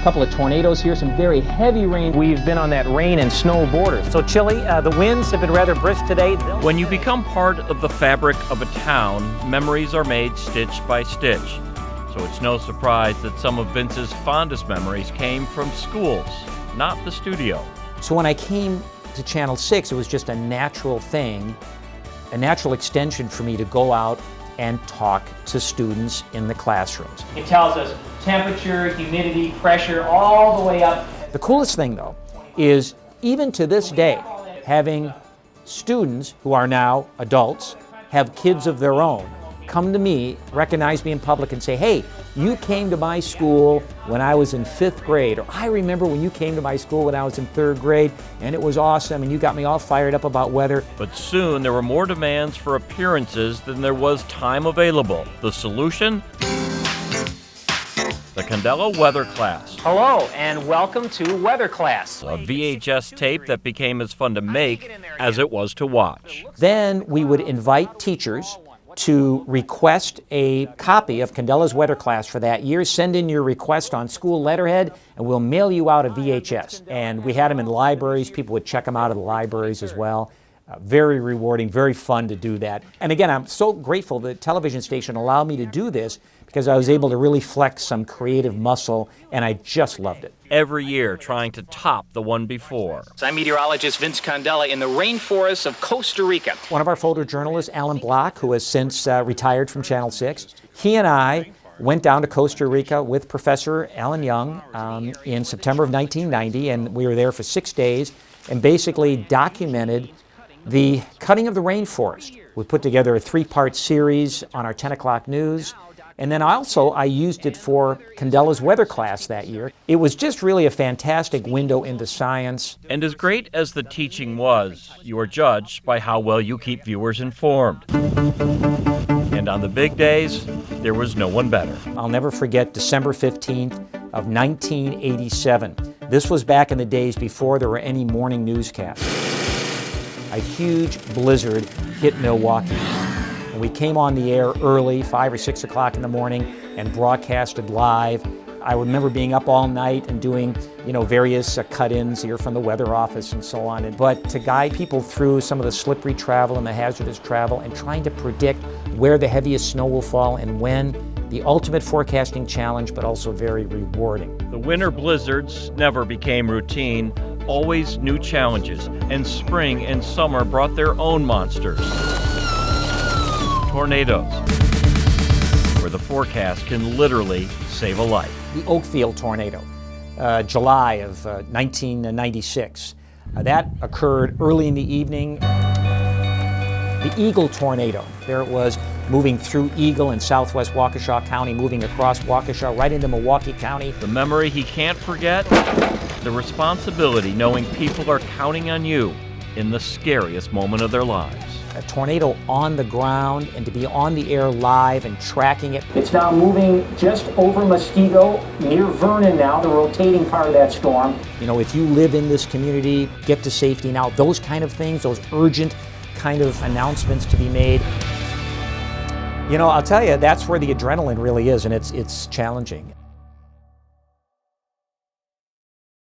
couple of tornadoes here, some very heavy rain. We've been on that rain and snow border. So chilly. The winds have been rather brisk today. When you become part of the fabric of a town, memories are made stitch by stitch. So it's no surprise that some of Vince's fondest memories came from schools, not the studio. So when I came to Channel 6, it was just a natural thing, a natural extension for me to go out and talk to students in the classrooms. It tells us temperature, humidity, pressure, all the way up. The coolest thing, though, is even to this day, having students who are now adults, have kids of their own, come to me, recognize me in public and say, hey, you came to my school when I was in 5th grade, or I remember when you came to my school when I was in 3rd grade, and it was awesome, and you got me all fired up about weather. But soon there were more demands for appearances than there was time available. The solution? The Condella Weather Class. Hello, and welcome to Weather Class. A VHS tape that became as fun to make as it was to watch. Then we would invite teachers to request a copy of Condella's Weather Class for that year. Send in your request on school letterhead, and we'll mail you out a VHS. And we had them in libraries. People would check them out of the libraries as well. Very rewarding, very fun to do that. And again, I'm so grateful the television station allowed me to do this because I was able to really flex some creative muscle, and I just loved it. Every year trying to top the one before. I'm meteorologist Vince Condella in the rainforests of Costa Rica. One of our photojournalists, Alan Block, who has since retired from Channel 6, he and I went down to Costa Rica with Professor Alan Young in September of 1990, and we were there for 6 days and basically documented the cutting of the rainforest. We put together a 3-part series on our 10 o'clock news. And then also I used it for Condella's Weather Class that year. It was just really a fantastic window into science. And as great as the teaching was, you are judged by how well you keep viewers informed. And on the big days, there was no one better. I'll never forget December 15th of 1987. This was back in the days before there were any morning newscasts. A huge blizzard hit Milwaukee. And we came on the air early, 5 or 6 o'clock in the morning, and broadcasted live. I remember being up all night and doing, various cut-ins here from the weather office and so on. But to guide people through some of the slippery travel and the hazardous travel and trying to predict where the heaviest snow will fall and when, the ultimate forecasting challenge, but also very rewarding. The winter blizzards never became routine, always new challenges, and spring and summer brought their own monsters. Tornadoes, where the forecast can literally save a life. The Oakfield tornado, July of 1996. That occurred early in the evening. The Eagle tornado, there it was moving through Eagle in southwest Waukesha County, moving across Waukesha right into Milwaukee County. The memory he can't forget, the responsibility knowing people are counting on you in the scariest moment of their lives. A tornado on the ground, and to be on the air live and tracking it. It's now moving just over Muskego, near Vernon now, the rotating part of that storm. If you live in this community, get to safety now. Those kind of things, those urgent kind of announcements to be made. I'll tell you, that's where the adrenaline really is, and it's challenging.